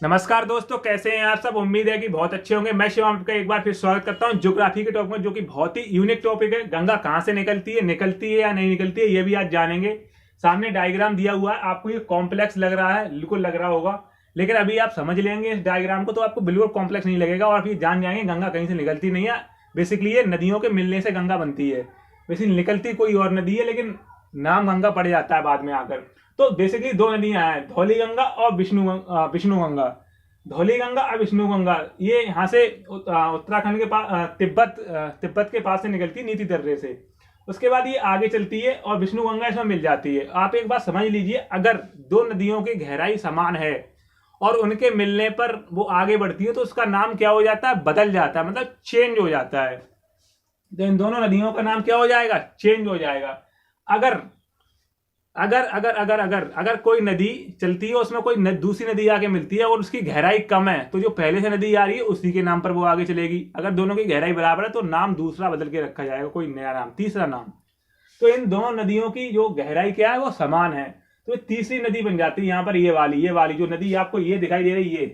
नमस्कार दोस्तों, कैसे हैं आप सब। उम्मीद है कि बहुत अच्छे होंगे। मैं शिवम आपका एक बार फिर स्वागत करता हूं ज्योग्राफी के टॉपिक में, जो कि बहुत ही यूनिक टॉपिक है। गंगा कहां से निकलती है या नहीं निकलती है, ये भी आज जानेंगे। सामने डायग्राम दिया हुआ है, आपको ये कॉम्प्लेक्स लग रहा है, बिल्कुल लग रहा होगा, लेकिन अभी आप समझ लेंगे इस डायग्राम को तो आपको बिल्कुल कॉम्प्लेक्स नहीं लगेगा और आप ये जान जाएंगे गंगा कहीं से निकलती नहीं है। बेसिकली ये नदियों के मिलने से गंगा बनती है। बेसिकली निकलती कोई और नदी है, लेकिन नाम गंगा पड़ जाता है बाद में आकर। तो बेसिकली दो नदियां हैं, धौली गंगा और विष्णु गंगा। धौली गंगा और विष्णु गंगा ये यहाँ से उत्तराखंड के पास तिब्बत के पास से निकलती है, नीति दर्रे से। उसके बाद ये आगे चलती है और विष्णु गंगा इसमें मिल जाती है। आप एक बात समझ लीजिए, अगर दो नदियों की गहराई समान है और उनके मिलने पर वो आगे बढ़ती है तो उसका नाम क्या हो जाता है, बदल जाता है, मतलब चेंज हो जाता है। तो इन दोनों नदियों का नाम क्या हो जाएगा, चेंज हो जाएगा। अगर अगर अगर अगर अगर अगर कोई नदी चलती है, उसमें कोई दूसरी नदी आके मिलती है और उसकी गहराई कम है, तो जो पहले से नदी आ रही है उसी के नाम पर वो आगे चलेगी। अगर दोनों की गहराई बराबर है तो नाम दूसरा बदल के रखा जाएगा, कोई नया नाम, तीसरा नाम। तो इन दोनों नदियों की जो गहराई क्या है वो समान है, तो तीसरी नदी बन जाती है यहाँ पर। ये वाली जो नदी आपको ये दिखाई दे रही है,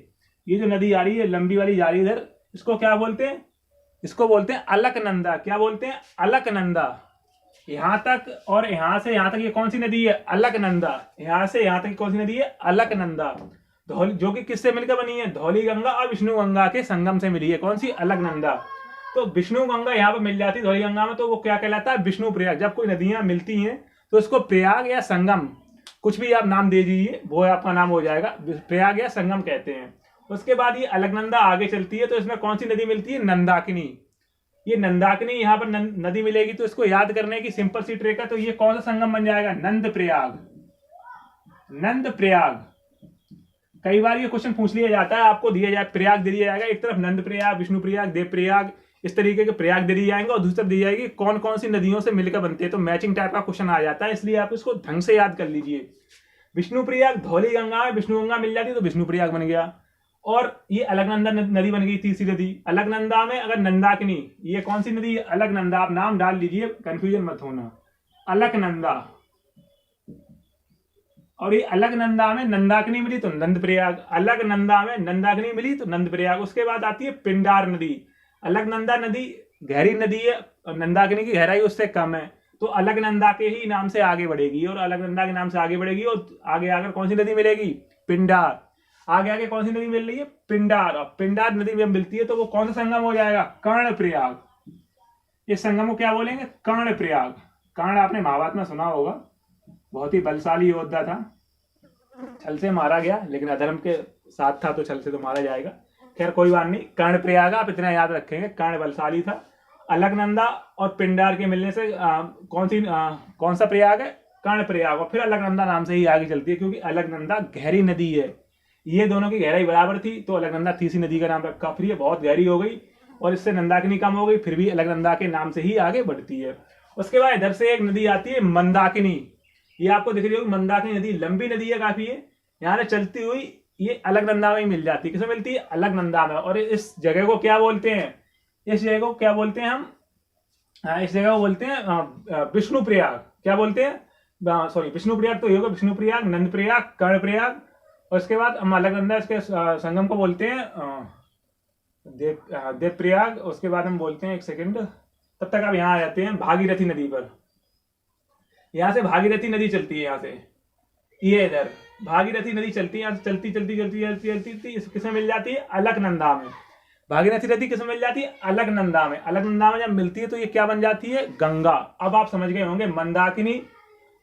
ये जो नदी आ रही है लंबी वाली जा रही है इधर, इसको क्या बोलते हैं, इसको बोलते हैं अलकनंदा। क्या बोलते हैं, अलकनंदा। यहां तक और यहां से यहां तक ये कौन सी नदी है, अलकनंदा। यहां से यहां तक कौन सी नदी है, अलकनंदा। धौली, जो कि किससे मिलकर बनी है, धौली गंगा और विष्णु गंगा के संगम से मिली है। कौन सी, अलकनंदा। तो विष्णु गंगा यहाँ पर मिल जाती है धौली गंगा में, तो वो क्या कहलाता है, विष्णु प्रयाग। जब कोई नदियां मिलती हैं तो उसको प्रयाग या संगम, कुछ भी आप नाम दे दीजिए, वो आपका नाम हो जाएगा, प्रयाग या संगम कहते हैं। उसके बाद ये अलकनंदा आगे चलती है, तो इसमें कौन सी नदी मिलती है, नंदाकिनी। ये नंदाकिनी यहाँ पर नदी मिलेगी, तो इसको याद करने की सिंपल सी ट्रिक है। तो ये कौन सा संगम बन जाएगा, नंद प्रयाग। नंद प्रयाग। कई बार ये क्वेश्चन पूछ लिया जाता है, आपको दिया जाए प्रयाग दे दिया जाएगा, एक तरफ नंद प्रयाग, विष्णु प्रयाग, देव प्रयाग, इस तरीके के प्रयाग दे दिए जाएंगे और दूसरी तरफ दी जाएगी कौन कौन सी नदियों से मिलकर बनते हैं। तो मैचिंग टाइप का क्वेश्चन आ जाता है, इसलिए आप इसको ढंग से याद कर लीजिए। विष्णु प्रयाग, धौली गंगा में विष्णु गंगा मिल जाती है तो विष्णु प्रयाग बन गया। और ये अलकनंदा नदी बन गई, तीसरी नदी। अलकनंदा में अगर नंदाकिनी, ये कौन सी नदी है, अलकनंदा। आप नाम डाल लीजिए, कंफ्यूजन मत होना, अलकनंदा। और ये अलकनंदा में नंदाकिनी मिली तो नंद प्रयाग, अलकनंदा में नंदाकिनी मिली तो नंद प्रयाग। उसके बाद आती है पिंडार नदी। अलकनंदा नदी गहरी नदी है और नंदाकिनी की गहराई उससे कम है, तो अलकनंदा के ही नाम से आगे बढ़ेगी और अलकनंदा के नाम से आगे बढ़ेगी और आगे आकर कौन सी नदी मिलेगी, पिंडार। आगे आगे कौन सी नदी मिल रही है, पिंडार। और पिंडार नदी में मिलती है तो वो कौन सा संगम हो जाएगा, कर्णप्रयाग। इस संगम को क्या बोलेंगे, कर्णप्रयाग। कर्ण आपने महाभारत में सुना होगा, बहुत ही बलशाली योद्धा था, छल से मारा गया, लेकिन अधर्म के साथ था तो छल से तो मारा जाएगा। खैर कोई बात नहीं, कर्णप्रयाग आप इतना याद रखेंगे, कर्ण बलशाली था। अलकनंदा और पिंडार के मिलने से कौन सा प्रयाग है, कर्णप्रयाग। और फिर अलकनंदा नाम से ही आगे चलती है, क्योंकि अलकनंदा गहरी नदी है। ये दोनों की गहराई बराबर थी तो अलकनंदा तीसरी नदी का नाम रखा। फिर ये बहुत गहरी हो गई और इससे नंदाकिनी कम हो गई, फिर भी अलकनंदा के नाम से ही आगे बढ़ती है। उसके बाद इधर से एक नदी आती है मंदाकिनी। ये आपको दिख रही होगी, मंदाकिनी नदी लंबी नदी है काफी है, यहाँ से चलती हुई ये अलकनंदा में ही मिल जाती है। किसमें मिलती है, अलकनंदा में। और इस जगह को क्या बोलते हैं, इस जगह को क्या बोलते हैं हम, इस जगह को बोलते हैं विष्णु प्रयाग। क्या बोलते हैं, सॉरी, विष्णु प्रयाग तो ये होगा, विष्णु प्रयाग, नंद प्रयाग, कर्ण प्रयाग। और उसके बाद हम अलकनंदा इसके संगम को बोलते हैं देव प्रयाग। उसके बाद हम बोलते हैं, एक सेकंड, तब तक आप यहाँ आ जाते हैं भागीरथी नदी पर। यहाँ से भागीरथी नदी चलती है, यहाँ से ये इधर भागीरथी नदी चलती है, यहाँ से चलती चलती चलती चलती चलती किसमें मिल जाती है, अलकनंदा में। भागीरथी नदी किसमें मिल जाती है, अलकनंदा में। अलकनंदा में जब मिलती है तो ये क्या बन जाती है, गंगा। अब आप समझ गए होंगे, मंदाकिनी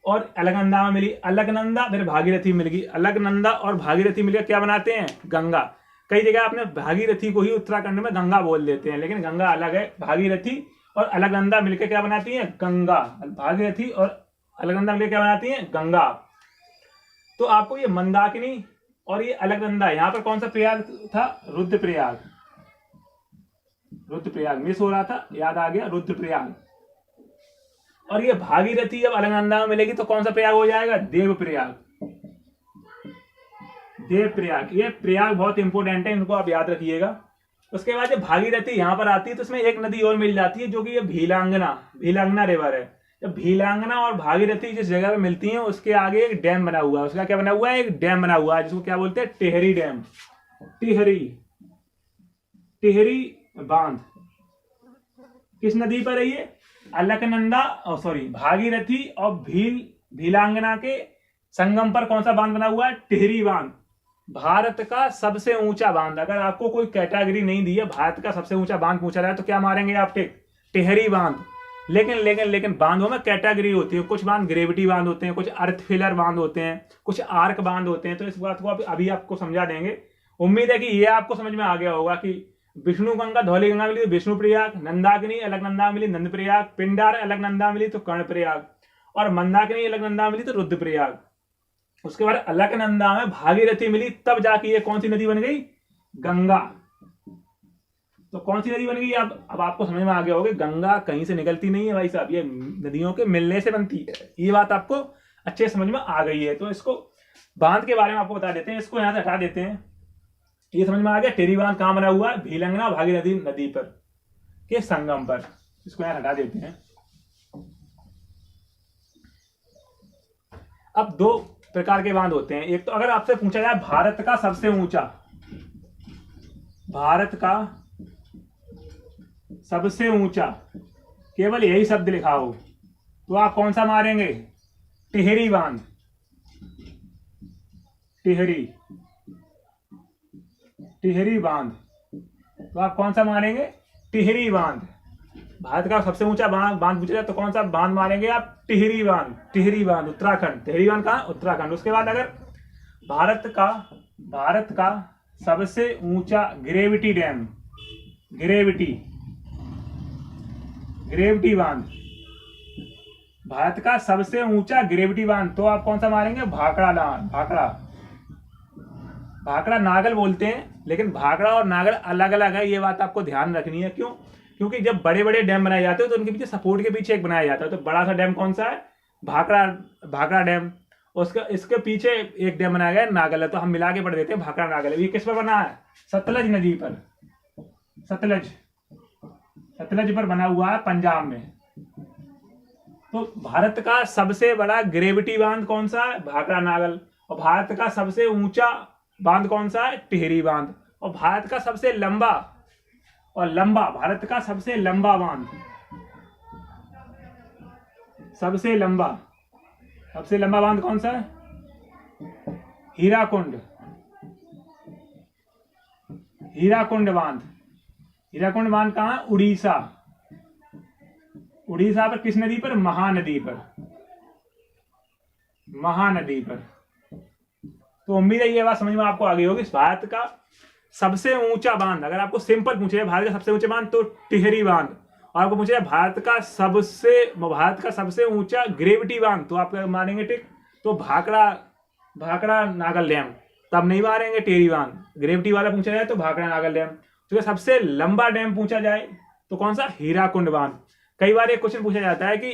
और अलकनंदा में मिली, अलकनंदा फिर भागीरथी मिल गई, अलकनंदा और भागीरथी मिलकर क्या बनाते हैं, गंगा। कई जगह आपने भागीरथी को ही उत्तराखंड में गंगा बोल देते हैं, लेकिन गंगा अलग है। भागीरथी और अलकनंदा मिलकर क्या बनाती है, गंगा। भागीरथी और अलकनंदा मिलकर क्या बनाती है, गंगा। तो आपको ये मंदाकिनी और ये अलकनंदा, यहाँ पर कौन सा प्रयाग था, रुद्रप्रयाग। रुद्रप्रयाग मिस हो रहा था, याद आ गया, रुद्रप्रयाग। और ये भागीरथी जब अलकनंदा में मिलेगी तो कौन सा प्रयाग हो जाएगा, देवप्रयाग। देवप्रयाग, ये प्रयाग बहुत इंपॉर्टेंट है, इनको आप याद रखिएगा। उसके बाद जब भागीरथी यहाँ पर आती है तो इसमें एक नदी और मिल जाती है, जो कि ये भीलांगना रिवर है। जब भीलांगना और भागीरथी जिस जगह पे मिलती हैं उसके आगे एक डैम बना हुआ है। उसका क्या बना हुआ है, एक डैम बना हुआ है, जिसको क्या बोलते हैं, टेहरी डैम। टिहरी, टिहरी बांध किस नदी पर है ये? अलकनंदा भागीरथी और भीलांगना के संगम पर कौन सा बांध बना हुआ है? टिहरी बांध। भारत का सबसे ऊंचा बांध, अगर आपको कोई कैटेगरी नहीं दी है, भारत का सबसे ऊंचा बांध पूछा जाए तो क्या मारेंगे आप? टिक, टिहरी बांध। लेकिन बांधों में कैटेगरी होती है, कुछ बांध ग्रेविटी बांध होते हैं, कुछ अर्थ फिलर बांध होते हैं, कुछ आर्क बांध होते हैं। तो इस बात को अभी आपको समझा देंगे। उम्मीद है कि ये आपको समझ में आ गया होगा कि विष्णु गंगा धौली गंगा मिली तो विष्णु प्रयाग, नंदाकिनी अलकनंदा मिली नंद प्रयाग, पिंडार अलकनंदा मिली तो कर्ण प्रयाग, और मंदाकिनी अलकनंदा मिली तो रुद्र प्रयाग। उसके बाद अलकनंदा में भागीरथी मिली, तब जाके ये कौन सी नदी बन गई? गंगा। तो कौन सी नदी बन गई? अब आपको समझ में आ गया होगा, गंगा कहीं से निकलती नहीं है भाई साहब, ये नदियों के मिलने से बनती है। ये बात आपको अच्छे समझ में आ गई है। तो इसको बांध के बारे में आपको बता देते हैं, इसको यहां से हटा देते हैं। ये समझ में आ गया टिहरी बांध कहां बना हुआ है? भीलंगना भागीरथी नदी पर के संगम पर। इसको यहां हटा देते हैं। अब दो प्रकार के बांध होते हैं। एक तो अगर आपसे पूछा जाए भारत का सबसे ऊंचा, भारत का सबसे ऊंचा, केवल यही शब्द लिखा हो तो आप कौन सा मारेंगे? टिहरी बांध। टिहरी, टिहरी बांध। तो आप कौन सा मारेंगे? टिहरी बांध। भारत का सबसे ऊंचा बांध पूछा जाए तो कौन सा बांध मारेंगे आप? टिहरी बांध। टिहरी बांध उत्तराखंड। टिहरी बांध कहां? उत्तराखंड। उसके बाद अगर भारत का सबसे ऊंचा ग्रेविटी डैम, ग्रेविटी बांध, भारत का सबसे ऊंचा ग्रेविटी बांध, तो आप कौन सा मारेंगे? भाखड़ा नागल बोलते हैं, लेकिन भाखड़ा और नागल अलग अलग है, ये बात आपको ध्यान रखनी है। क्यों? क्योंकि जब बड़े बड़े डैम बनाए जाते हैं तो उनके पीछे सपोर्ट के पीछे एक बनाया जाता है। तो बड़ा सा डैम कौन सा है? भाखड़ा डैम। इसके पीछे एक डैम बनाया गया नागल है। तो हम मिला के पढ़ देते हैं भाखड़ा नागल। ये किस पर बना है? सतलज नदी पर। सतलज पर बना हुआ है, पंजाब में। तो भारत का सबसे बड़ा ग्रेविटी बांध कौन सा है? भाखड़ा नागल। और भारत का सबसे ऊंचा बांध कौन सा है? टिहरी बांध। और भारत का सबसे लंबा भारत का सबसे लंबा बांध, सबसे लंबा बांध कौन सा है? हीराकुंड बांध। हीराकुंड बांध कहां? उड़ीसा पर। किस नदी पर? महानदी पर। तो उम्मीद है ये बात समझ में आपको आ गई होगी। भारत का सबसे ऊंचा बांध, अगर आपको सिंपल पूछे भारत का सबसे ऊंचा बांध तो टिहरी बांध, और आपको पूछे भारत का सबसे ऊंचा ग्रेविटी बांध तो आप मारेंगे टिक, तो भाखड़ा नागल डैम। तब नहीं मारेंगे टिहरी बांध। ग्रेविटी वाला पूछा जाए तो भाखड़ा नागल डैम। तो सबसे लंबा डैम पूछा जाए तो कौन सा? हीराकुंड बांध। कई बार एक क्वेश्चन पूछा जाता है कि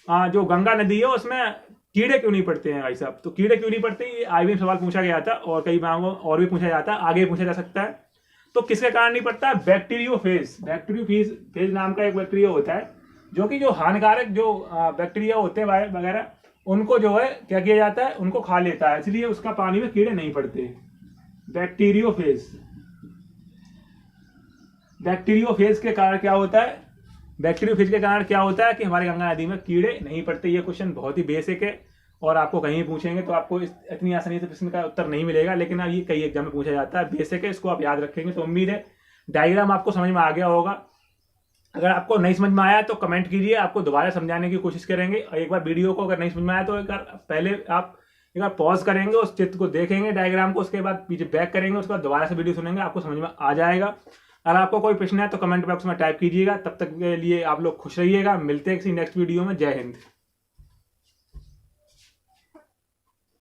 जो गंगा नदी है उसमें कीड़े क्यों नहीं पड़ते हैं भाई साहब? तो कीड़े क्यों नहीं पड़ते, ये आईबीएम सवाल पूछा गया था, और कई बार और भी पूछा जाता है, आगे पूछा जा सकता है। तो किसके कारण नहीं पड़ता? बैक्टीरियोफेज नाम का एक बैक्टीरिया होता है, जो कि जो हानिकारक जो बैक्टीरिया होते हैं वगैरह, उनको जो है क्या किया जाता है? उनको खा लेता है, इसलिए उसका पानी में कीड़े नहीं पड़ते। बैक्टीरियोफेज के कारण क्या होता है? कि हमारे गंगा नदी में कीड़े नहीं पड़ते। ये क्वेश्चन बहुत ही बेसिक है, और आपको कहीं पूछेंगे तो आपको इतनी आसानी से प्रश्न का उत्तर नहीं मिलेगा, लेकिन ये कई एग्जाम में पूछा जाता है। बेसिक है, इसको आप याद रखेंगे। तो उम्मीद है डायग्राम आपको समझ में आ गया होगा। अगर आपको नहीं समझ में आया तो कमेंट कीजिए, आपको दोबारा समझाने की कोशिश करेंगे। और एक बार वीडियो को अगर नहीं समझ में आया तो पहले आप एक बार पॉज करेंगे, उस चित्र को देखेंगे, डायग्राम को, उसके बाद पीछे बैक करेंगे, उसके बाद दोबारा से वीडियो सुनेंगे, आपको समझ में आ जाएगा। अगर आपको कोई प्रश्न है तो कमेंट बॉक्स में टाइप कीजिएगा। तब तक के लिए आप लोग खुश रहिएगा। मिलते हैं किसी नेक्स्ट वीडियो में। जय हिंद।